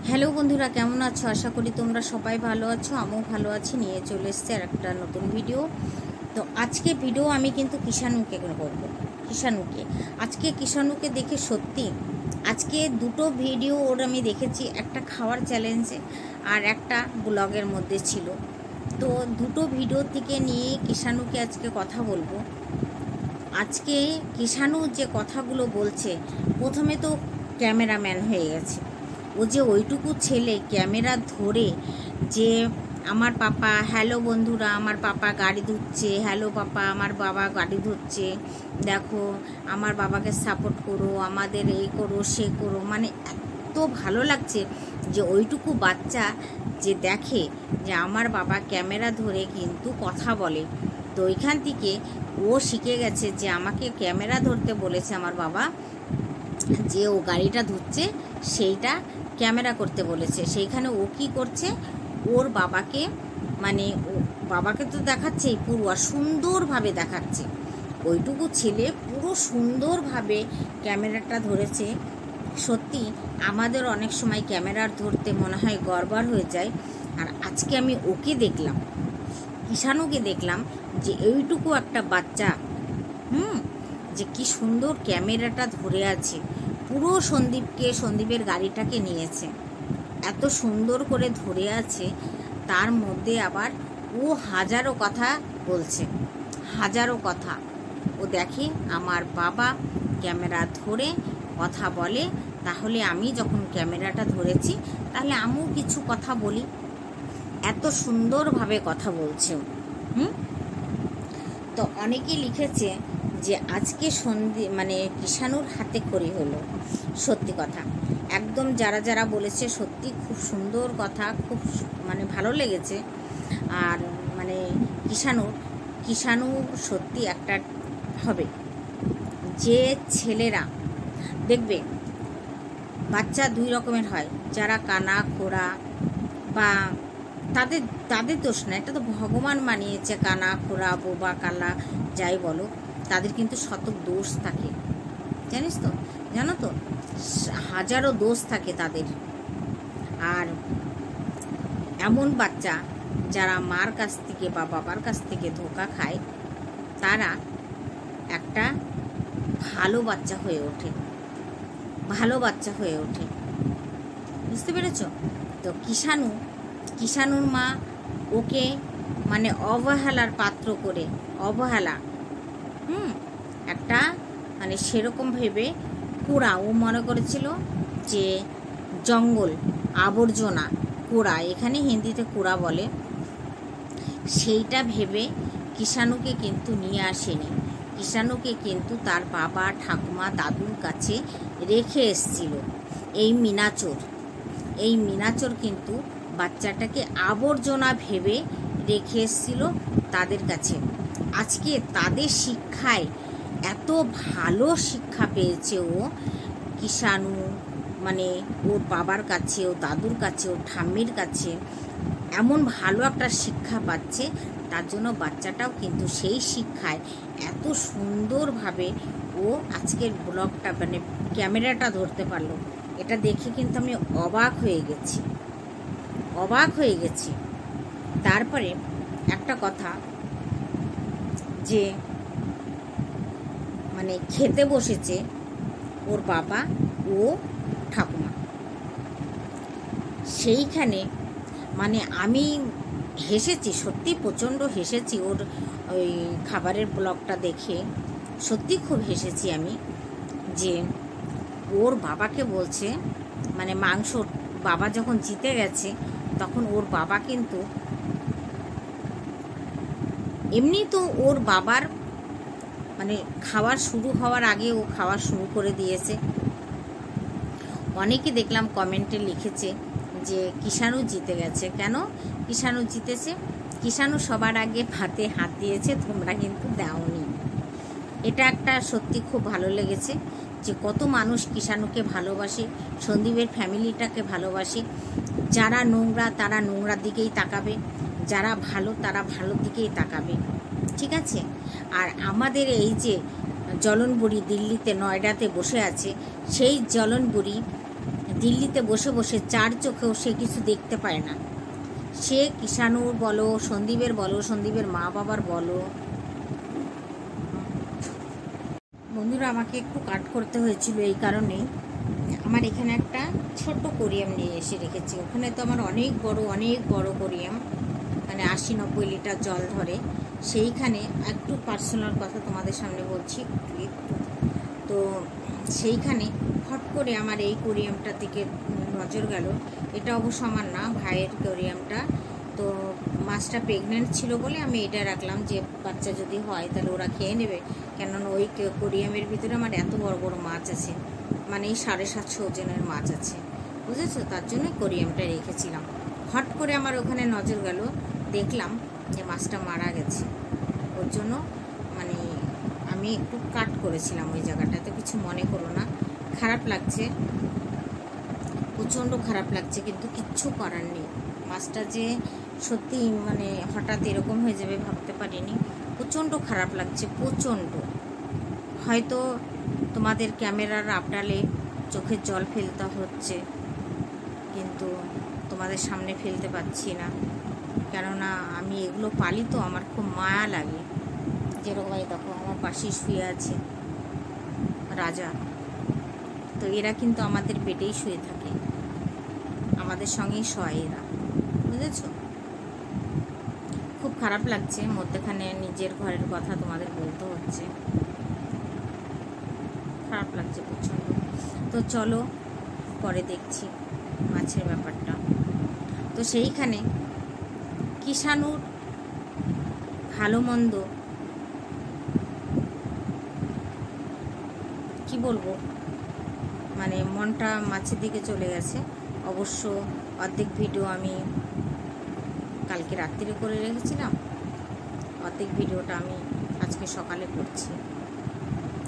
Hello বন্ধুরা, কেমন আছো? আশা করি তোমরা সবাই ভালো আছো, আমিও ভালো আছি। নিয়ে চলে এসছে আর একটা নতুন ভিডিও। তো আজকে ভিডিও আমি কিন্তু কিষাণুকে করব। কিষাণুকে দেখে সত্যি আজকে দুটো ভিডিও ওর আমি দেখেছি, একটা খাওয়ার চ্যালেঞ্জে আর একটা ব্লগের মধ্যে ছিল। তো দুটো ভিডিও থেকে নিয়ে কিষাণুকে আজকে কথা বলবো। আজকে কিষাণু যে কথাগুলো বলছে, প্রথমে তো ক্যামেরাম্যান হয়ে গেছে। ও যে ওইটুকু ছেলে ক্যামেরা ধরে যে আমার পাপা, হ্যালো বন্ধুরা, আমার পাপা গাড়ি ধুচ্ছে, হ্যালো পাপা, আমার বাবা গাড়ি ধুচ্ছে, দেখো আমার বাবাকে সাপোর্ট করো, আমাদের এই করো সে করো, মানে এত ভালো লাগছে যে ওইটুকু বাচ্চা যে দেখে যে আমার বাবা ক্যামেরা ধরে কিন্তু কথা বলে। তো ওইখান থেকে ও শিখে গেছে যে আমাকে ক্যামেরা ধরতে বলেছে আমার বাবা, যে ও গাড়িটা ধুচ্ছে সেইটা ক্যামেরা করতে বলেছে। সেইখানে ও কি করছে, ওর বাবাকে মানে ও বাবাকে তো দেখাচ্ছেই পুরো, আর সুন্দরভাবে দেখাচ্ছে। ওইটুকু ছেলে পুরো সুন্দরভাবে ক্যামেরাটা ধরেছে। সত্যি আমাদের অনেক সময় ক্যামেরার ধরতে মনে হয় গড়বড় হয়ে যায়। আর আজকে আমি ওকে দেখলাম, কিষাণুকে দেখলাম যে এইটুকু একটা বাচ্চা যে কি সুন্দর ক্যামেরাটা ধরে আছে। পুরো সন্দীপের গাড়িটাকে নিয়েছে, এত সুন্দর করে ধরে আছে। তার মধ্যে আবার ও হাজারো কথা বলছে, হাজারো কথা। ও দেখে আমার বাবা ক্যামেরা ধরে কথা বলে, তাহলে আমি যখন ক্যামেরাটা ধরেছি তাহলে আমিও কিছু কথা বলি। এত সুন্দরভাবে কথা বলছে। তো অনেকেই লিখেছে যে আজকে কিষাণুর হাতে খড়ি হলো। সত্যি কথা, একদম যারা যারা বলেছে সত্যি খুব সুন্দর কথা, খুব ভালো লেগেছে। আর কিষাণু সত্যি একটা হবে। যে ছেলেরা দেখবে, বাচ্চা দুই রকমের হয়, যারা কানা খোড়া বা তাদের দোষ না, এটা তো ভগবান বানিয়েছে। কানা খোড়া বোবা কালা যাই বলো, তাদের কিন্তু শত দোষ থাকে, জানো তো হাজারো দোষ থাকে তাদের। আর এমন বাচ্চা যারা মার কাছ থেকে বা বাবার কাছ থেকে ধোঁকা খায়, তারা একটা ভালো বাচ্চা হয়ে ওঠে, বুঝতে পেরেছ? তো কিষাণুর মা ওকে অবহেলার পাত্র করে, একটা সেরকম ভেবে কুড়া, ও মনে করেছিল যে জঙ্গল আবর্জনা, কুড়া, এখানে হিন্দিতে কুড়া বলে, সেইটা ভেবে কিষাণুকে কিন্তু নিয়ে আসেনি। কিষাণুকে কিন্তু তার বাবা ঠাকুমা দাদুর কাছে রেখে এসছিল। এই মিনাচোর কিন্তু বাচ্চাটাকে আবর্জনা ভেবে রেখে এসছিল তাদের কাছে। আজকে তাদের শিক্ষায় এত ভালো শিক্ষা পেয়েছে ও, কিষাণু ওর বাবার কাছে, ও দাদুর কাছে, ওর ঠাম্মির কাছে এমন ভালো একটা শিক্ষা পাচ্ছে। তার জন্য বাচ্চাটাও কিন্তু সেই শিক্ষায় এত সুন্দরভাবে ও আজকের ব্লগটা ক্যামেরাটা ধরতে পারলো। এটা দেখে কিন্তু আমি অবাক হয়ে গেছি। তারপরে একটা কথা, যে খেতে বসেছে ওর বাবা ও ঠাকুমা, সেইখানে আমি হেসেছি, সত্যি প্রচণ্ড হেসেছি ওর ওই খাবারের ব্লগটা দেখে। সত্যি খুব হেসেছি আমি, যে ওর বাবাকে বলছে মাংস, বাবা যখন জিতে গেছে তখন ওর বাবা কিন্তু এমনি তো ওর বাবার খাওয়ার শুরু হওয়ার আগে ও খাওয়া শুরু করে দিয়েছে। অনেকে দেখলাম কমেন্টে লিখেছে যে কিষাণু জিতে গেছে। কেন কিষাণু জিতেছে? কিষাণু সবার আগে ভাতে হাত দিয়েছে, তোমরা কিন্তু দাওনি। এটা একটা সত্যি খুব ভালো লেগেছে যে কত মানুষ কিষাণুকে ভালোবাসে, সন্দীপের ফ্যামিলিটাকে ভালোবাসে। যারা নোংরা তারা নোংরার দিকেই তাকাবে, যারা ভালো তারা ভালোর দিকেই তাকাবে, ঠিক আছে? আর আমাদের এই যে জলনবুড়ি দিল্লিতে নয়ডাতে বসে আছে, সেই জলনবুড়ি দিল্লিতে বসে বসে চার চোখেও সে কিছু দেখতে পায় না। সে কিষাণুর বলো, সন্দীপের বলো, সন্দীপের মা বাবার বলো। বন্ধুরা, আমাকে একটু কাট করতে হয়েছিল এই কারণে, আমার এখানে একটা ছোট্ট কোরিয়াম নিয়ে এসে রেখেছি। ওখানে তো আমার অনেক বড় কোরিয়াম, মানে 80-90 লিটার জল ধরে। সেইখানে একটু পার্সোনাল কথা তোমাদের সামনে বলছি একটু। তো সেইখানে হট করে আমার এই কোরিয়ামটা থেকে নজর গেল। এটা অবশ্য আমার না, ভাইয়ের কোরিয়ামটা। তো মাছটা প্রেগনেন্ট ছিল বলে আমি এটা রাখলাম, যে বাচ্চা যদি হয় তাহলে ওরা খেয়ে নেবে। কেননা ওই কোরিয়ামের ভিতরে আমার এত বড় মাছ আছে, মানে 750 ওজনের মাছ আছে, বুঝেছো? তার জন্যই কোরিয়ামটা রেখেছিলাম। হট করে আমার ওখানে নজর গেল, দেখলাম যে মাছটা মারা গেছে। ওর জন্য মানে আমি একটু কাট করেছিলাম ওই জায়গাটা। তো কিছু মনে করো না, খারাপ লাগছে, প্রচণ্ড খারাপ লাগছে, কিন্তু কিচ্ছু করার নেই। মাছটা যে সত্যি মানে হঠাৎ এরকম হয়ে যাবে ভাবতে পারিনি। প্রচণ্ড খারাপ লাগছে, প্রচণ্ড। হয়তো তোমাদের ক্যামেরার আবডালে চোখের জল ফেলতে হচ্ছে, কিন্তু তোমাদের সামনে ফেলতে পারছি না, কেননা আমি এগুলো পালি তো, আমার খুব মায়া লাগে। যেরকম দেখো আমার পাশে শুয়ে আছে রাজা, তো এরা কিন্তু আমাদের বেডেই শুয়ে থাকে, আমাদের সঙ্গেই শোয় এরা, বুঝেছ? খুব খারাপ লাগছে, মধ্যেখানে নিজের ঘরের কথা তোমাদের বলতে হচ্ছে, খারাপ লাগছে প্রচণ্ড। তো চলো পরে দেখছি মাছের ব্যাপারটা। তো সেইখানে কিষাণুর ভালো মন্দ কি বলবো, মানে মনটা মাছের দিকে চলে গেছে। অবশ্য অর্ধেক ভিডিও আমি কালকে রাত্রিরে করে রেখেছিলাম, অর্ধেক ভিডিওটা আমি আজকে সকালে করছি,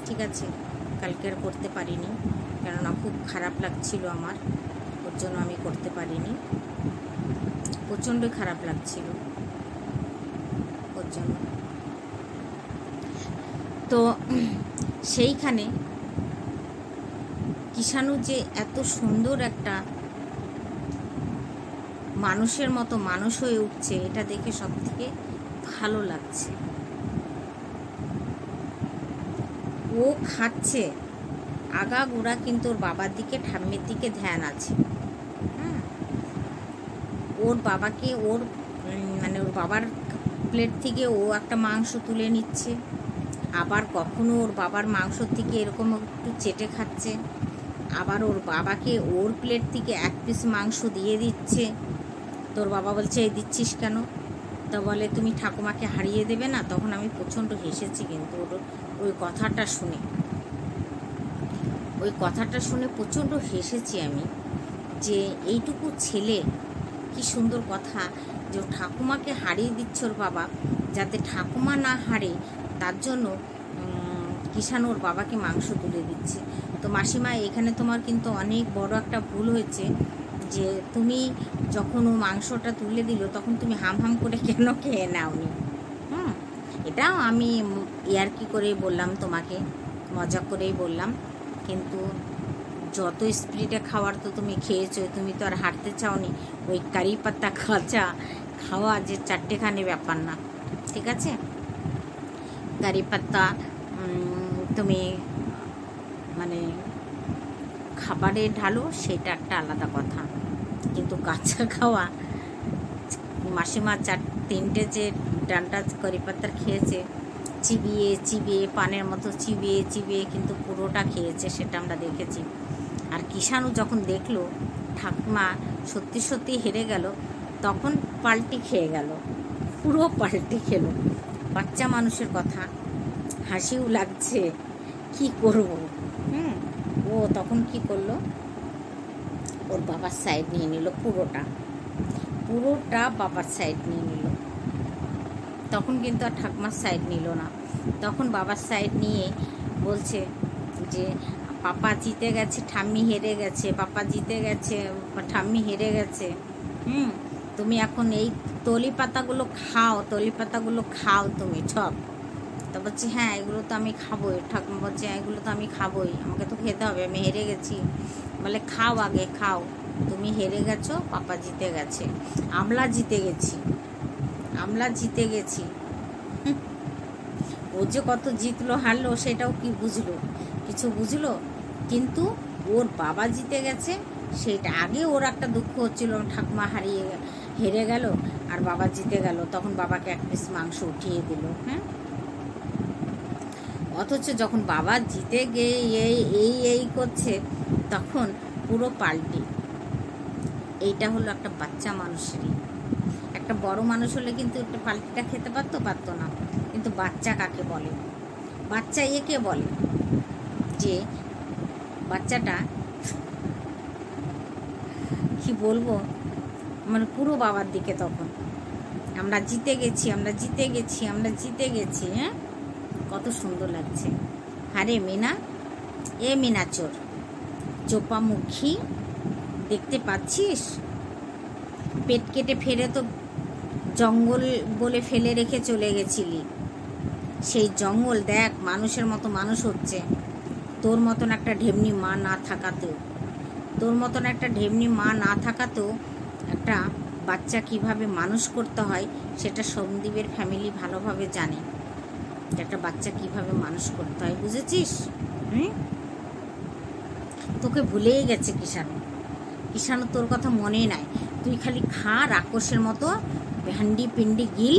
ঠিক আছে? কালকে আর করতে পারিনি, কেননা খুব খারাপ লাগছিল আমার, ওর জন্য আমি করতে পারিনি। প্রচণ্ড খারাপ লাগছিল ওর জন্য। তো সেইখানে কিষাণু যে এত সুন্দর একটা মানুষের মতো মানুষ হয়ে উঠছে, এটা দেখে সব থেকে ভালো লাগছে। ও খাচ্ছে আগাগোড়া, কিন্তু ওর বাবার দিকে, ঠাম্মির দিকে ধ্যান আছে। হ্যাঁ, ওর বাবাকে, ওর মানে ওর বাবার প্লেট থেকে ও একটা মাংস তুলে নিচ্ছে, আবার কখনো ওর বাবার মাংস থেকে এরকম একটু চেটে খাচ্ছে, আবার ওর বাবাকে ওর প্লেট থেকে এক পিস মাংস দিয়ে দিচ্ছে। তোর বাবা বলছে এই দিচ্ছিস কেন? তো বলে তুমি ঠাকুমাকে হারিয়ে দেবে না। তখন আমি প্রচণ্ড হেসেছি, কিন্তু ওই কথাটা শুনে প্রচণ্ড হেসেছি আমি, যে এইটুকু ছেলে কি সুন্দর কথা, যে ঠাকুমাকে হারিয়ে দিচ্ছে ওর বাবা, যাতে ঠাকুমা না হারে তার জন্য কিষাণু ওর বাবাকে মাংস তুলে দিচ্ছে। তো মাসিমা, এখানে তোমার কিন্তু অনেক বড় একটা ভুল হয়েছে, যে তুমি যখন ও মাংসটা তুলে দিল তখন তুমি হাম করে কেন খেয়ে নাওনি? এটাও আমি ইয়ার্কি করেই বললাম তোমাকে, মজা করেই বললাম, কিন্তু যত স্প্রিটে খাওয়ার তো তুমি খেয়েছো, তুমি তো আর হাঁটতে চাওনি। ওই কারি পাত্তা খাওয়া যে 4টেখানি ব্যাপার না, ঠিক আছে? কারি পাত্তা তুমি মানে খাবারে ঢালো, সেটা একটা আলাদা কথা, কিন্তু কাঁচা খাওয়া, মাসিমা 3টে যে ডান্ডা কারি পাত্তার খেয়েছে, চিবিয়ে পানের মতো চিবিয়ে কিন্তু পুরোটা খেয়েছে, সেটা আমরা দেখেছি। আর কিষাণু যখন দেখলো ঠাকুমা সত্যি হেরে গেল, তখন পাল্টি খেয়ে গেল, পুরো পাল্টি খেলো। বাচ্চা মানুষের কথা, হাসিও লাগছে, কি করব। ও তখন কি করলো, ওর বাবার সাইড নিয়ে নিল, পুরোটা বাবার সাইড নিয়ে নিল। তখন কিন্তু আর ঠাকুমার সাইড নিল না, তখন বাবার সাইড নিয়ে বলছে যে পাপা জিতে গেছে, ঠাম্মি হেরে গেছে, পাপা জিতে গেছে, ঠাম্মি হেরে গেছে। তুমি এখন এই তলি পাতাগুলো খাও তুমি সব। তো বলছি হ্যাঁ এগুলো তো আমি খাবোই। ঠাকুমা বলছে এগুলো তো আমি খাবোই, আমাকে তো খেতে হবে, আমি হেরে গেছি। বলে খাও আগে খাও, তুমি হেরে গেছো, পাপা জিতে গেছে, আমরা জিতে গেছি, আমরা জিতে গেছি। ও যে কত জিতলো হারলো সেটাও কি বুঝলো, কিছু বুঝলো। কিন্তু ওর বাবা জিতে গেছে সেটা আগে ওর একটা দুঃখ হচ্ছিল, ঠাকুমা হেরে গেল আর বাবা জিতে গেল, তখন বাবাকে এক পিস মাংস উঠিয়ে দিল। হ্যাঁ, অথচ যখন বাবা জিতে গিয়ে এই করছে তখন পুরো পাল্টি। এইটা হলো একটা বাচ্চা মানুষেরই। একটা বড় মানুষ হলে কিন্তু একটা পাল্টিটা খেতে পারতো না। কিন্তু বাচ্চা কাকে বলে? বাচ্চা একে বলে যে বাচ্চাটা কি বলবো, মানে পুরো বাবার দিকে তখন আমরা জিতে গেছি, আমরা জিতে গেছি, আমরা জিতে গেছি। হ্যাঁ, কত সুন্দর লাগছে। আরে মিনা, এ মিনা চোর, চোপামুখী, দেখতে পাচ্ছিস পেট কেটে ফেরে তো জঙ্গল বলে ফেলে রেখে চলে গেছিলি, সেই জঙ্গল দেখ মানুষের মতো মানুষ হচ্ছে। তোর মতন একটা ঢেমনি মা না থাকাতেও, তোর মতন একটা ঢেমনি মা না থাকাতেও একটা বাচ্চা কিভাবে মানুষ করতে হয় সেটা সন্দীপের ফ্যামিলি ভালোভাবে জানে। একটা বাচ্চা কিভাবে মানুষ করতে হয়, বুঝেছিস? তোকে ভুলেই গেছে কিষাণু তোর কথা মনে নাই। তুই খালি খা রাক্ষসের মতো, ভ্যান্ডি পিন্ডি গিল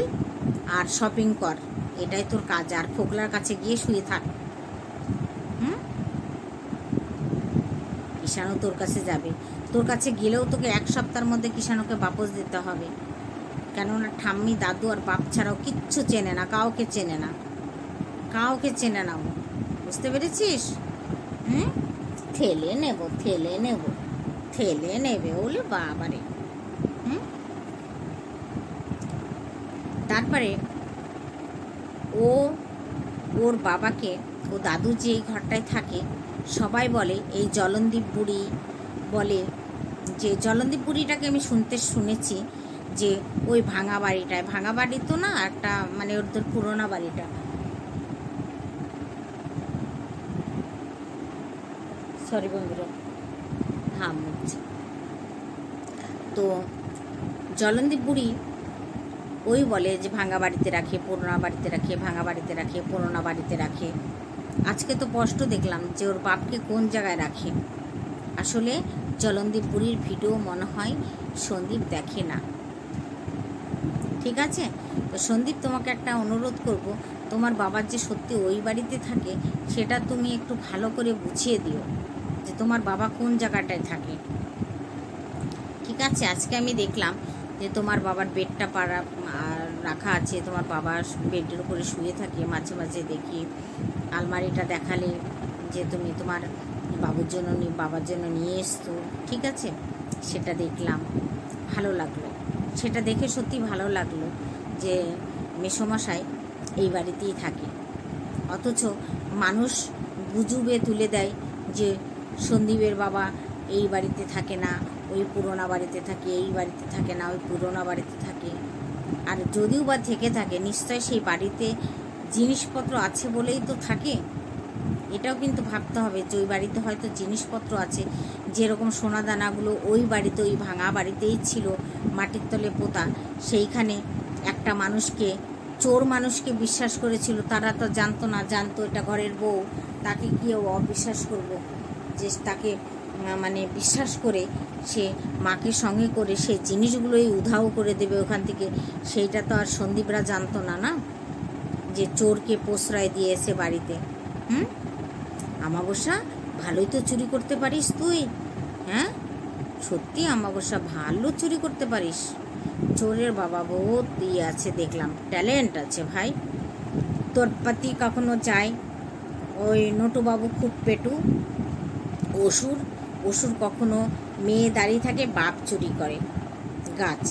আর শপিং কর, এটাই তোর কাজ। আর ফোকলার কাছে গিয়ে শুয়ে থাক। কিষাণু তোর কাছে যাবে, তোর কাছে গেলেও তোকে 1 সপ্তাহের মধ্যে কিষাণুকে বাপস দিতে হবে। কেননা ঠাম্মি দাদু আর বাপ ছাড়াও কিচ্ছু চেনে না, কাউকে চেনে না, কাউকে চেনে না। বুঝতে পেরেছিস? ঠেলে নেব, ঠেলে নেব, ঠেলে নেবে ওলে বাবারে। তারপরে ওর বাবাকে, ও দাদু যে এই ঘরটায় থাকে, সবাই বলে এই জলনদীপ বুড়ি বলে, যে জলনদীপ বুড়িটাকে আমি শুনেছি যে ওই ভাঙা বাড়িটায়, ভাঙা বাড়ি তো না একটা, মানে ওদের পুরোনো বাড়িটা, সরি বন্ধুরা হাম হচ্ছে, তো জলনদীপ বুড়ি ওই বলে যে ভাঙা বাড়িতে রাখে, পুরোনো বাড়িতে রাখে, ভাঙা বাড়িতে রাখে, পুরোনো বাড়িতে রাখে। আজকে তো স্পষ্ট দেখলাম যে ওর বাপকে কোন জায়গায় রাখে। আসলে জলনদীপ বুড়ির ভিডিও মনে হয় সন্দীপ দেখে না। ঠিক আছে, তো সন্দীপ তোমাকে একটা অনুরোধ করব, তোমার বাবার যে সত্যি ওই বাড়িতে থাকে সেটা তুমি একটু ভালো করে বুঝিয়ে দিও যে তোমার বাবা কোন জায়গাটায় থাকে। ঠিক আছে, আজকে আমি দেখলাম যে তোমার বাবার বেডটা রাখা আছে, তোমার বাবা বেডের উপরে শুয়ে থাকে, মাঝে মাঝে দেখি। আলমারিটা দেখালে যে তুমি তোমার বাবার জন্য নিয়ে এসছো, ঠিক আছে, সেটা দেখলাম, ভালো লাগলো। সেটা দেখে সত্যি ভালো লাগলো যে মেসোমশাই এই বাড়িতেই থাকে। অথচ মানুষ গুজবে তুলে দেয় যে সন্দীপের বাবা এই বাড়িতে থাকে না, ওই পুরোনো বাড়িতে থাকে, এই বাড়িতে থাকে না, ওই পুরোনো বাড়িতে থাকে। আর যদিও বা থেকে থাকে, নিশ্চয় সেই বাড়িতে জিনিসপত্র আছে বলেই তো থাকে। এটাও কিন্তু ভাবতে হবে যে ওই বাড়িতে হয়তো জিনিসপত্র আছে, যেরকম সোনাদানাগুলো ওই বাড়িতে, ওই ভাঙা বাড়িতেই ছিল, মাটির তলে পোতা। সেইখানে একটা চোর মানুষকে বিশ্বাস করেছিল, তারা তো জানতো না, জানতো এটা ঘরের বউ, তাকে কি অবিশ্বাস করব, যে তাকে মানে বিশ্বাস করে সে মাকে সঙ্গে করে সে জিনিসগুলোই উধাও করে দেবে ওখান থেকে, সেইটা তো আর সন্দীপরা জানতো না, না যে চোরকে প্রশ্রয় দিয়েছে বাড়িতে। আমাবস্যা ভালোই তো চুরি করতে পারিস তুই। হ্যাঁ, সত্যি আমাবস্যা ভালো চুরি করতে পারিস। চোরের বাবা বহুত আছে, দেখলাম ট্যালেন্ট আছে ভাই। তোর পাতি কখনো যায় ওই নটুবাবু খুব পেটু, অসুর কখনো মেয়ে দাঁড়িয়ে থাকে, বাপ চুরি করে গাছ।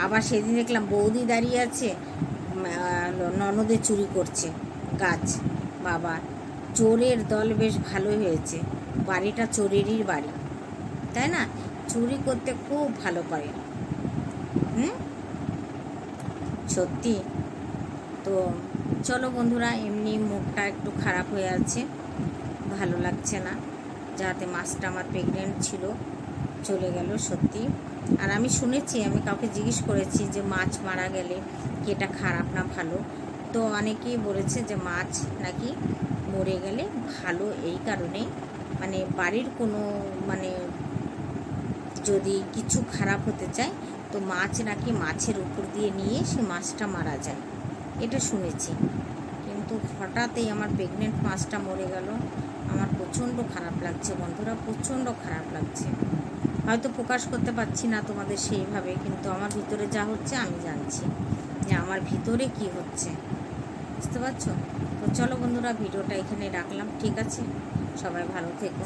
আবার সেদিন দেখলাম বৌদি দাঁড়িয়ে আছে, ননদে চুরি করছে গাছ। বাবা, চোরের দল বেশ ভালোই হয়েছে, বাড়িটা চোরেরই বাড়ি, তাই না? চুরি করতে খুব ভালো পারে। সত্যি। তো চলো বন্ধুরা, এমনি মুখটা একটু খারাপ হয়ে আছে, ভালো লাগছে না। যাতে মাছটা আমার প্রেগনেন্ট ছিল, চলে গেল সত্যি। আর আমি শুনেছি, আমি কাউকে জিজ্ঞেস করেছি যে মাছ মারা গেলে কি এটা খারাপ না ভালো, তো অনেকেই বলেছে যে মাছ নাকি মরে গেলে ভালো, এই কারণে মানে বাড়ির কোনো মানে যদি কিছু খারাপ হতে চায় তো মাছ নাকি মাছের উপর দিয়ে নিয়ে সে মাছটা মারা যায়, এটা শুনেছি। কিন্তু হঠাৎই আমার প্রেগনেন্ট মাছটা মরে গেল, আমার প্রচণ্ড খারাপ লাগছে বন্ধুরা, প্রচণ্ড খারাপ লাগছে। হয়তো প্রকাশ করতে পারছি না তোমাদের সেইভাবে, কিন্তু আমার ভিতরে যা হচ্ছে আমি জানছি যে আমার ভিতরে কি হচ্ছে, বুঝতে পারছো? তো চলো বন্ধুরা, ভিডিওটা এখানে রাখলাম, ঠিক আছে? সবাই ভালো থেকো।